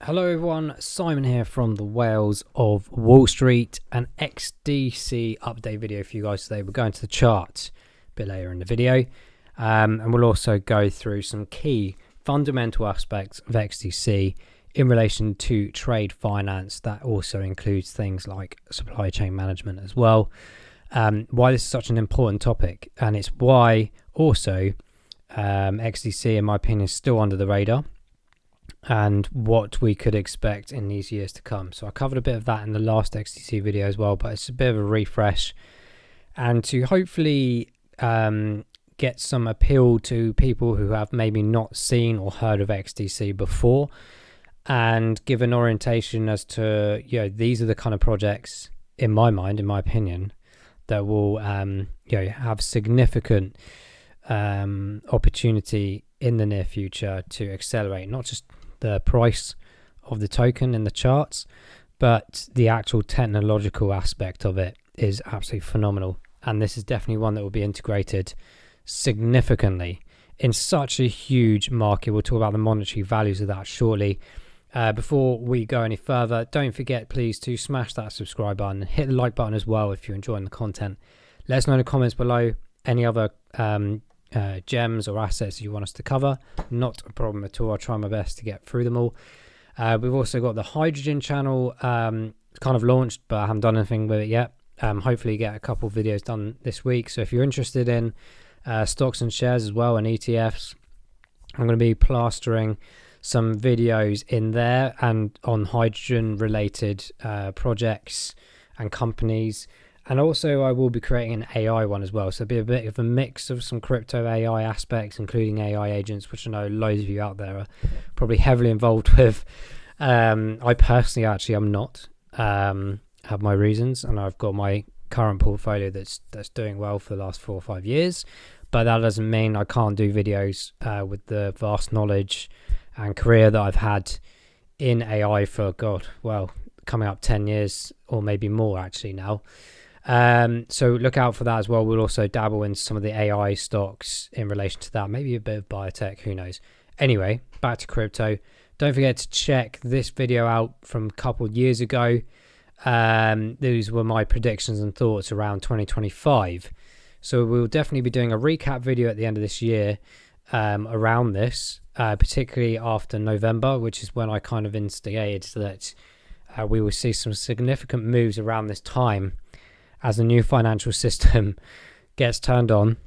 Hello everyone, Simon here from the Whales of Wall Street, an XDC update video for you guys today. We're going to the chart a bit later in the video, and we'll also go through some key fundamental aspects of XDC in relation to trade finance. That also includes things like supply chain management as well. Why this is such an important topic, and it's why also XDC, in my opinion, is still under the radar, and what we could expect in these years to come. So I covered a bit of that in the last XDC video as well, but it's a bit of a refresh and to hopefully get some appeal to people who have maybe not seen or heard of XDC before, and give an orientation as to, these are the kind of projects, in my mind, in my opinion, that will have significant opportunity in the near future to accelerate not just the price of the token in the charts, but the actual technological aspect of it is absolutely phenomenal. And this is definitely one that will be integrated significantly in such a huge market. We'll talk about the monetary values of that shortly. Before we go any further, don't forget please to smash that subscribe button and hit the like button as well if you're enjoying the content. Let us know in the comments below any other gems or assets you want us to cover. Not a problem at all. I'll try my best to get through them all. We've also got the hydrogen channel kind of launched, but I haven't done anything with it yet. Hopefully get a couple of videos done this week. So if you're interested in stocks and shares as well and ETFs, I'm going to be plastering some videos in there and on hydrogen related projects and companies. And also I will be creating an AI one as well. So it'll be a bit of a mix of some crypto AI aspects, including AI agents, which I know loads of you out there are probably heavily involved with. I personally actually am not. Have my reasons, and I've got my current portfolio that's doing well for the last 4 or 5 years. But that doesn't mean I can't do videos with the vast knowledge and career that I've had in AI for, coming up 10 years or maybe more actually now. So look out for that as well. We'll also dabble into some of the AI stocks in relation to that, maybe a bit of biotech, who knows. Anyway, back to crypto. Don't forget to check this video out from a couple of years ago. These were my predictions and thoughts around 2025. So we'll definitely be doing a recap video at the end of this year around this, particularly after November, which is when I kind of instigated that we will see some significant moves around this time as the new financial system gets turned on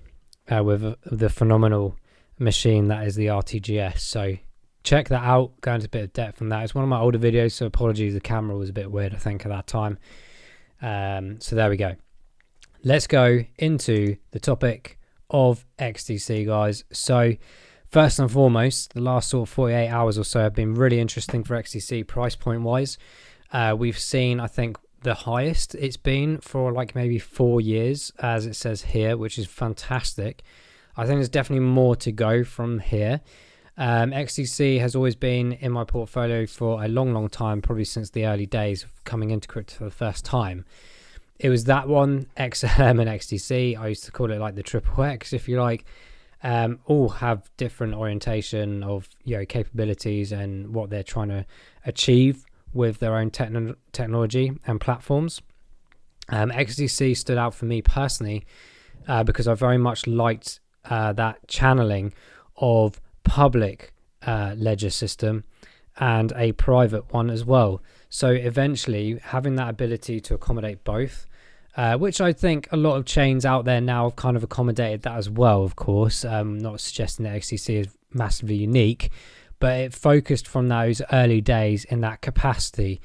with the phenomenal machine that is the RTGS. So check that out, go into a bit of depth on that. It's one of my older videos, so apologies, the camera was a bit weird, I think, at that time. So there we go. Let's go into the topic of XDC, guys. So first and foremost, the last sort of 48 hours or so have been really interesting for XDC price point wise. We've seen, I think, the highest it's been for like maybe 4 years, as it says here, which is fantastic. I think there's definitely more to go from here. XDC has always been in my portfolio for a long time, probably since the early days of coming into crypto for the first time. It was that one, XLM and XDC. I used to call it like the triple X, if you like. All have different orientation of capabilities and what they're trying to achieve with their own technology and platforms. XDC stood out for me personally because I very much liked that channeling of public ledger system and a private one as well. So eventually having that ability to accommodate both, which I think a lot of chains out there now have kind of accommodated that as well, of course. Not suggesting that XDC is massively unique, but it focused from those early days in that capacity.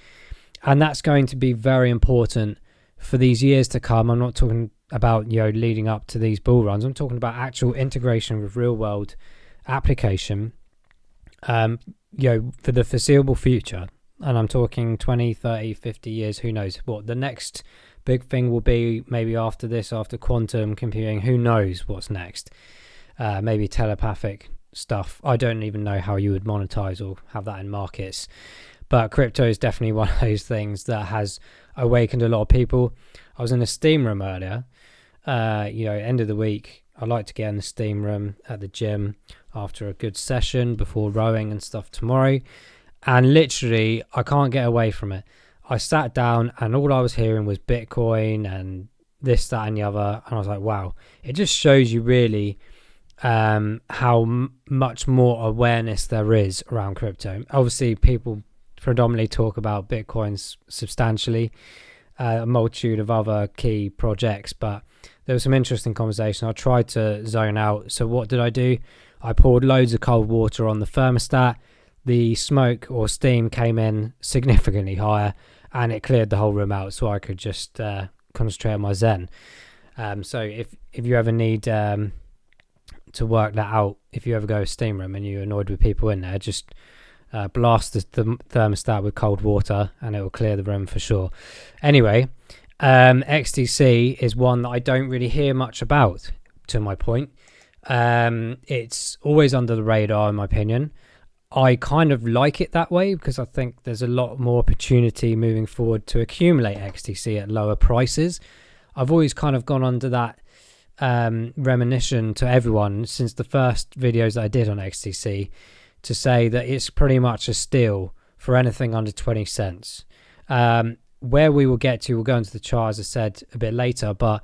And that's going to be very important for these years to come. I'm not talking about, leading up to these bull runs. I'm talking about actual integration with real world application, for the foreseeable future. And I'm talking 20, 30, 50 years, who knows what the next big thing will be, maybe after this, after quantum computing, who knows what's next. Maybe telepathic stuff. I don't even know how you would monetize or have that in markets, but crypto is definitely one of those things that has awakened a lot of people. I was in a steam room earlier, end of the week. I like to get in the steam room at the gym after a good session before rowing and stuff tomorrow, And literally, I can't get away from it. I sat down and all I was hearing was Bitcoin and this, that, and the other. And I was like, wow, it just shows you really how much more awareness there is around crypto. Obviously, people predominantly talk about Bitcoins substantially, a multitude of other key projects, but there was some interesting conversation. I tried to zone out. So what did I do? I poured loads of cold water on the thermostat. The smoke or steam came in significantly higher and it cleared the whole room out, so I could just concentrate on my Zen. So if you ever need to work that out, if you ever go to a steam room and you're annoyed with people in there, just blast the thermostat with cold water and it will clear the room for sure. Anyway, XDC is one that I don't really hear much about, to my point. It's always under the radar, in my opinion. I kind of like it that way because I think there's a lot more opportunity moving forward to accumulate XDC at lower prices. I've always kind of gone under that reminiscence to everyone since the first videos that I did on XDC to say that it's pretty much a steal for anything under 20 cents. Where we will get to, we'll go into the chart, as I said, a bit later, but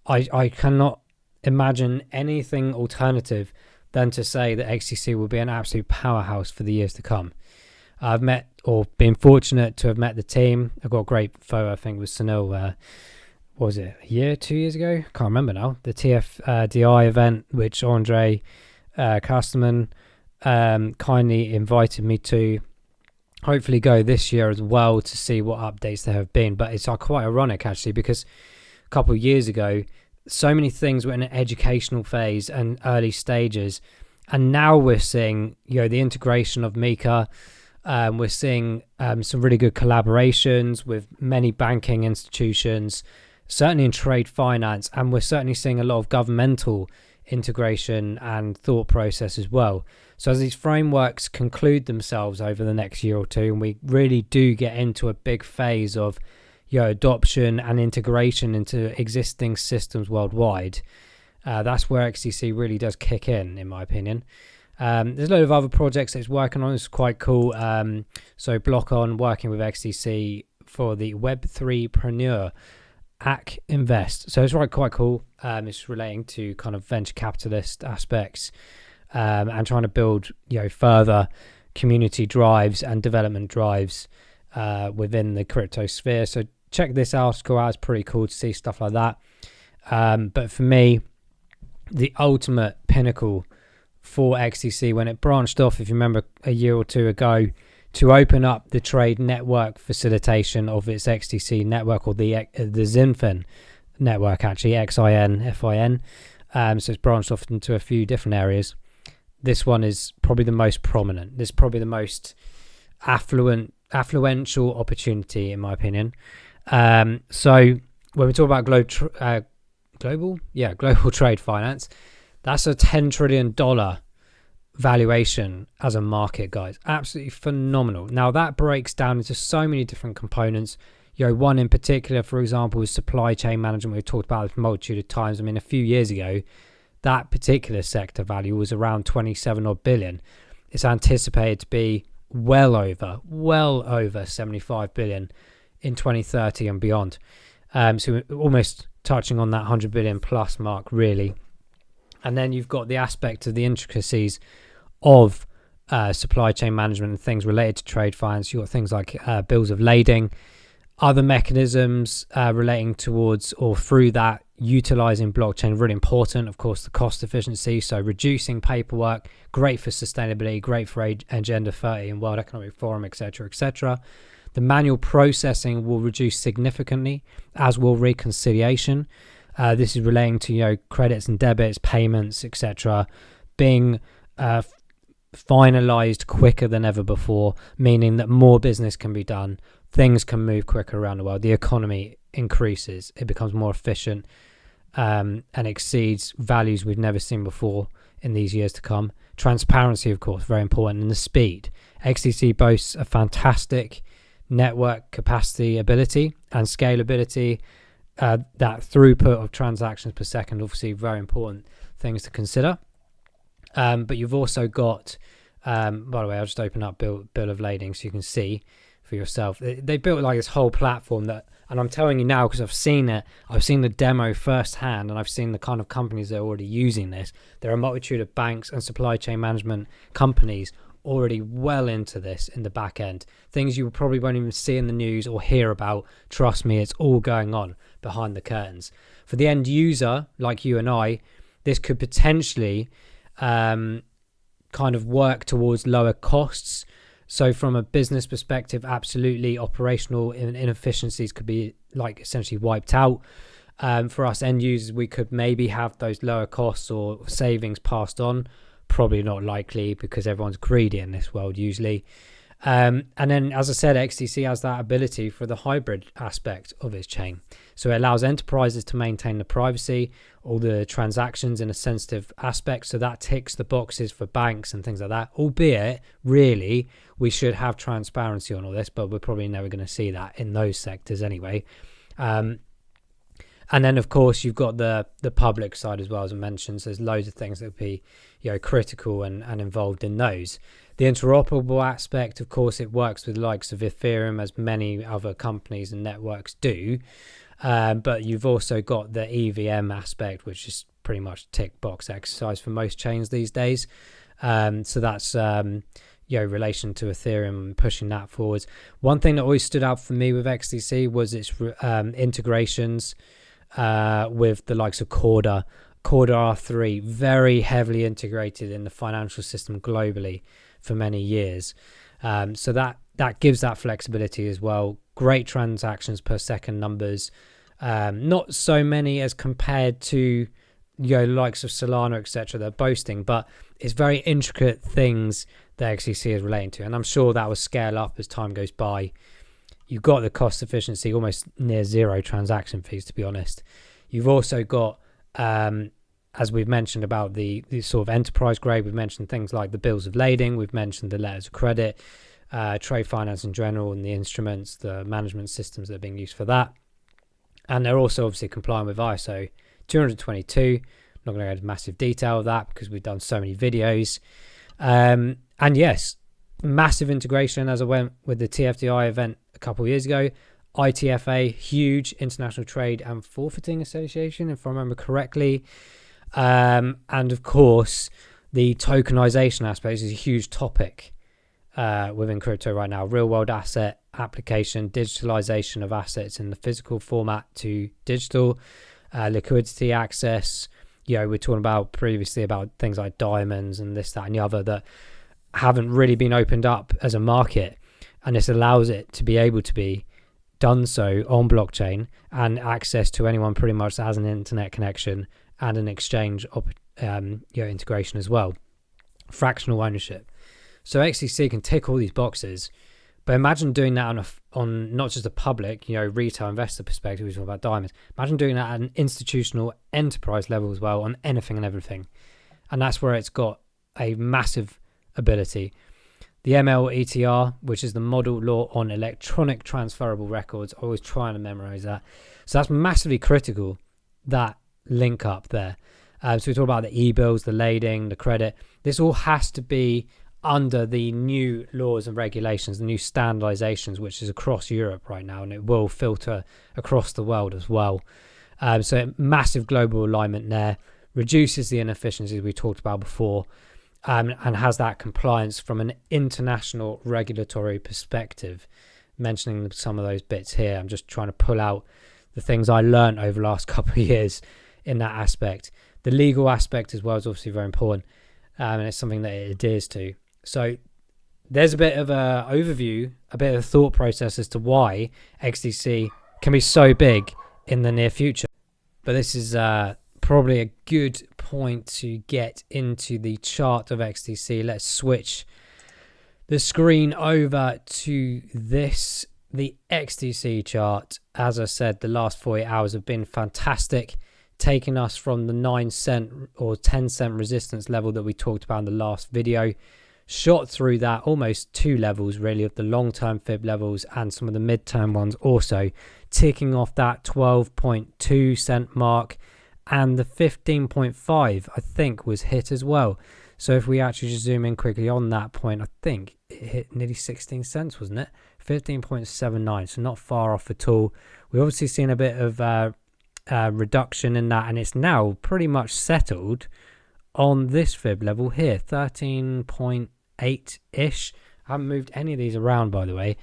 I cannot imagine anything alternative than to say that XDC will be an absolute powerhouse for the years to come. I've met, or been fortunate to have met the team. I've got a great photo, I think, with Sunil, what was it, a year, 2 years ago? Can't remember now. The TFDI event, which Andre Custerman kindly invited me to hopefully go this year as well to see what updates there have been. But it's quite ironic, actually, because a couple of years ago, so many things were in an educational phase and early stages, and now we're seeing the integration of Mika. We're seeing some really good collaborations with many banking institutions, certainly in trade finance, and we're certainly seeing a lot of governmental integration and thought process as well. So as these frameworks conclude themselves over the next year or two, and we really do get into a big phase of adoption and integration into existing systems worldwide, that's where XDC really does kick in my opinion. There's a lot of other projects that it's working on. It's quite cool. So Block-On working with XDC for the Web3preneur ACK Invest. So it's quite cool. It's relating to kind of venture capitalist aspects and trying to build further community drives and development drives within the crypto sphere. So check this article out. It's pretty cool to see stuff like that. But for me, the ultimate pinnacle for XDC when it branched off, if you remember a year or two ago, to open up the trade network facilitation of its XDC network, or the Zinfin network, actually, XIN. So it's branched off into a few different areas. This one is probably the most prominent. This is probably the most affluential opportunity, in my opinion. So when we talk about global trade finance, that's a $10 trillion valuation as a market, guys. Absolutely phenomenal. Now that breaks down into so many different components. One in particular, for example, is supply chain management. We've talked about this a multitude of times. I mean, a few years ago, that particular sector value was around 27 odd billion. It's anticipated to be well over 75 billion in 2030 and beyond. So we're almost touching on that 100 billion plus mark, really. And then you've got the aspect of the intricacies of supply chain management and things related to trade finance. You've got things like bills of lading, other mechanisms relating towards or through that, utilizing blockchain. Really important, of course, the cost efficiency. So reducing paperwork, great for sustainability, great for Agenda 30 and World Economic Forum, etc., etc. The manual processing will reduce significantly, as will reconciliation. This is relating to credits and debits, payments, etc., being finalized quicker than ever before, meaning that more business can be done, things can move quicker around the world, the economy increases, it becomes more efficient, and exceeds values we've never seen before in these years to come. Transparency, of course, very important, and the speed. XDC boasts a fantastic network capacity, ability, and scalability. That throughput of transactions per second, obviously very important things to consider. But you've also got By the way, I'll just open up bill of lading so you can see for yourself. They built like this whole platform that, and I'm telling you now because I've seen it. I've seen the demo firsthand, and I've seen the kind of companies that are already using this. There are a multitude of banks and supply chain management companies already well into this in the back end. Things you probably won't even see in the news or hear about. Trust me, it's all going on behind the curtains. For the end user, like you and I, this could potentially kind of work towards lower costs. So from a business perspective, absolutely, operational inefficiencies could be like essentially wiped out. For us end users, we could maybe have those lower costs or savings passed on. Probably not likely because everyone's greedy in this world usually. And then, as I said, XDC has that ability for the hybrid aspect of its chain. So it allows enterprises to maintain the privacy, all the transactions in a sensitive aspect. So that ticks the boxes for banks and things like that. Albeit, really, we should have transparency on all this, but we're probably never going to see that in those sectors anyway. And then, of course, you've got the public side as well, as I mentioned. So there's loads of things that would be, critical and involved in those. The interoperable aspect, of course, it works with the likes of Ethereum, as many other companies and networks do. But you've also got the EVM aspect, which is pretty much tick box exercise for most chains these days. So that's relation to Ethereum and pushing that forwards. One thing that always stood out for me with XDC was its integrations with the likes of Corda R3, very heavily integrated in the financial system globally for many years. So that gives that flexibility as well. Great transactions per second numbers. Not so many as compared to likes of Solana, etc. they're boasting, but it's very intricate things that XDC is relating to, and I'm sure that will scale up as time goes by. You've got the cost efficiency, almost near zero transaction fees, to be honest. You've also got, as we've mentioned about the sort of enterprise grade, we've mentioned things like the bills of lading, we've mentioned the letters of credit, trade finance in general, and the instruments, the management systems that are being used for that. And they're also obviously complying with ISO 222. I'm not going to go into massive detail of that because we've done so many videos. And yes, massive integration, as I went with the TFDI event a couple of years ago. ITFA, huge International Trade and Forfeiting Association, if I remember correctly. And of course, the tokenization aspect is a huge topic within crypto right now. Real world asset application, digitalization of assets in the physical format to digital, liquidity access. We're talking about previously about things like diamonds and this, that, and the other that haven't really been opened up as a market. And this allows it to be able to be done so on blockchain and access to anyone pretty much that has an internet connection and an exchange integration as well. Fractional ownership. So XDC can tick all these boxes, but imagine doing that on not just a public, retail investor perspective, we talk about diamonds. Imagine doing that at an institutional enterprise level as well on anything and everything. And that's where it's got a massive ability. The MLETR, which is the model law on electronic transferable records, always trying to memorize that. So that's massively critical, that link up there. So we talk about the e-bills, the lading, the credit. This all has to be under the new laws and regulations, the new standardizations, which is across Europe right now, and it will filter across the world as well. So massive global alignment there, reduces the inefficiencies we talked about before, and has that compliance from an international regulatory perspective. Mentioning some of those bits here, I'm just trying to pull out the things I learned over the last couple of years in that aspect. The legal aspect as well is obviously very important, and it's something that it adheres to. So there's a bit of a overview, a bit of a thought process as to why XDC can be so big in the near future. But this is probably a good point to get into the chart of XDC. Let's switch the screen over to this, the XDC chart. As I said, the last 48 hours have been fantastic, taking us from the 9 cent or 10 cent resistance level that we talked about in the last video, shot through that almost 2 levels really of the long-term fib levels and some of the mid-term ones also, ticking off that 12.2 cent mark, and the 15.5 I think was hit as well. So if we actually just zoom in quickly on that point, I think it hit nearly 16 cents, wasn't it? 15.79, so not far off at all. We've obviously seen a bit of reduction in that, and it's now pretty much settled on this fib level here, 13.8-ish. I haven't moved any of these around, by the way.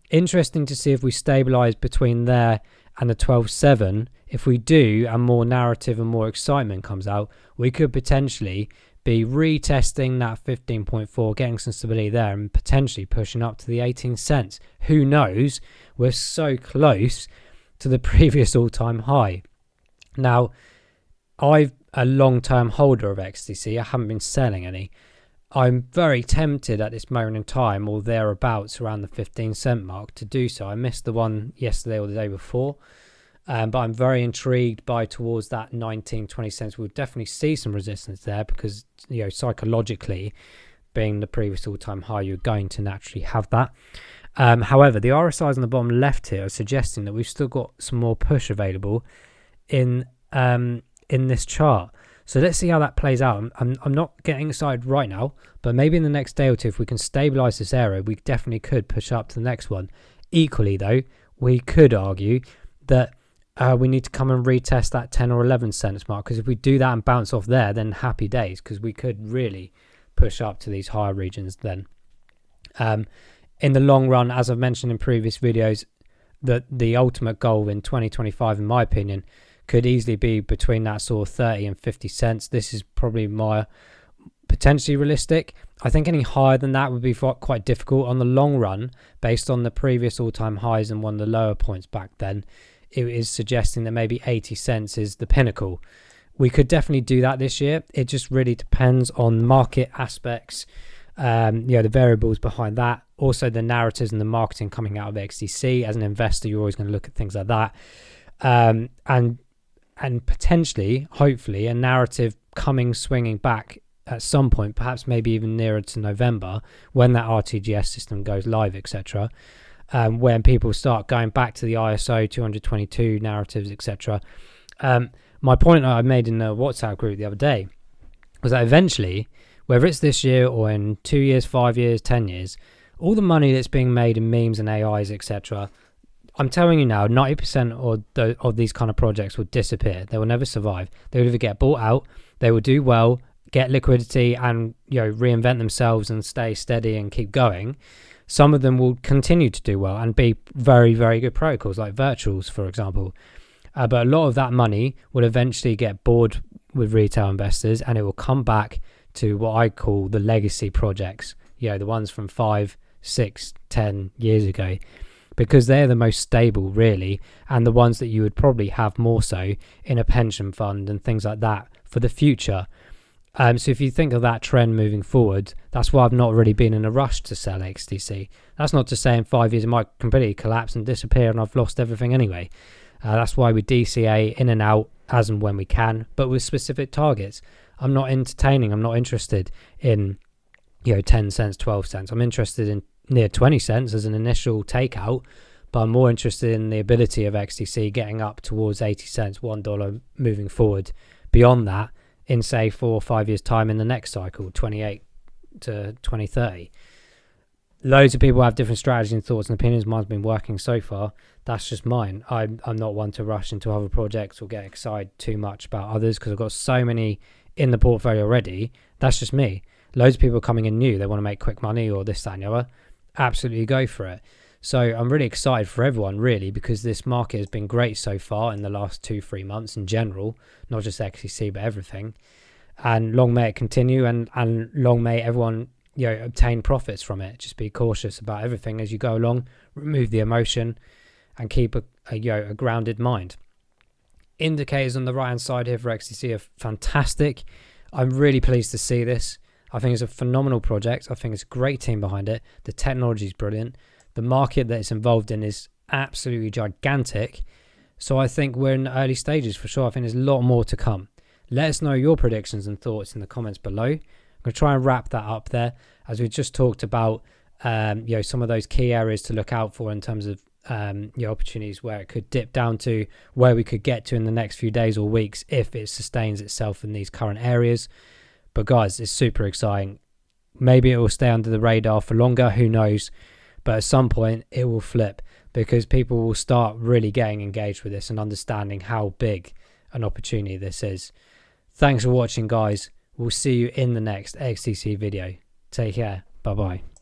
Interesting to see if we stabilize between there and the 12.7. If we do, and more narrative and more excitement comes out, we could potentially be retesting that 15.4, getting some stability there, and potentially pushing up to the 18 cents. Who knows? We're so close to the previous all-time high. Now, I'm a long-term holder of XDC. I haven't been selling any. I'm very tempted at this moment in time, or thereabouts around the 15 cent mark, to do so. I missed the one yesterday or the day before, but I'm very intrigued by towards that 19-20 cents. We'll definitely see some resistance there because, you know, psychologically, being the previous all-time high, you're going to naturally have that. However, the RSIs on the bottom left here are suggesting that we've still got some more push available in this chart. So let's see how that plays out. I'm not getting excited right now, but maybe in the next day or two, if we can stabilize this area, we definitely could push up to the next one. Equally, though, we could argue that we need to come and retest that 10 or 11 cents mark, because if we do that and bounce off there, then happy days, because we could really push up to these higher regions then. In the long run, as I've mentioned in previous videos, that the ultimate goal in 2025, in my opinion, could easily be between that sort of 30 and 50 cents. This is probably more potentially realistic. I think any higher than that would be quite difficult on the long run, based on the previous all-time highs and one of the lower points back then. It is suggesting that maybe 80 cents is the pinnacle. We could definitely do that this year. It just really depends on market aspects, the variables behind that. Also, the narratives and the marketing coming out of XDC. As an investor, you're always going to look at things like that. And potentially, hopefully, a narrative swinging back at some point, perhaps maybe even nearer to November, when that RTGS system goes live, etc. When people start going back to the ISO 222 narratives, etc. My point I made in the WhatsApp group the other day was that eventually, whether it's this year or in 2 years, 5 years, 10 years, all the money that's being made in memes and AIs, etc., I'm telling you now, 90% of these kind of projects will disappear. They will never survive. They will either get bought out, they will do well, get liquidity, and reinvent themselves and stay steady and keep going. Some of them will continue to do well and be very, very good protocols, like virtuals, for example. But a lot of that money will eventually get bored with retail investors, and it will come back to what I call the legacy projects. The ones from 5, 6, 10 years ago. Because they're the most stable, really, and the ones that you would probably have more so in a pension fund and things like that for the future. So if you think of that trend moving forward, that's why I've not really been in a rush to sell XDC. That's not to say in 5 years it might completely collapse and disappear and I've lost everything anyway. That's why we DCA in and out as and when we can, but with specific targets. I'm not interested in 10 cents, 12 cents. I'm interested in near 20 cents as an initial takeout, but I'm more interested in the ability of XDC getting up towards 80 cents, $1 moving forward. Beyond that, in say 4 or 5 years time in the next cycle, 28 to 2030. Loads of people have different strategies and thoughts and opinions. Mine's been working so far. That's just mine. I'm not one to rush into other projects or get excited too much about others, because I've got so many in the portfolio already. That's just me. Loads of people coming in new, they want to make quick money or this, that and the other. Absolutely go for it. So I'm really excited for everyone, really, because this market has been great so far in the last 2-3 months in general, not just XDC but everything. And long may it continue, and long may everyone obtain profits from it. Just be cautious about everything as you go along, remove the emotion, and keep a grounded mind. Indicators on the right hand side here for XDC are fantastic. I'm really pleased to see this. I think it's a phenomenal project. I think it's a great team behind it. The technology is brilliant. The market that it's involved in is absolutely gigantic. So I think we're in the early stages for sure. I think there's a lot more to come. Let us know your predictions and thoughts in the comments below. I'm going to try and wrap that up there, as we just talked about some of those key areas to look out for in terms of opportunities where it could dip down to where we could get to in the next few days or weeks if it sustains itself in these current areas. But guys, it's super exciting. Maybe it will stay under the radar for longer, who knows, but at some point it will flip, because people will start really getting engaged with this and understanding how big an opportunity this is. Thanks for watching, guys. We'll see you in the next XDC video. Take care. Bye bye.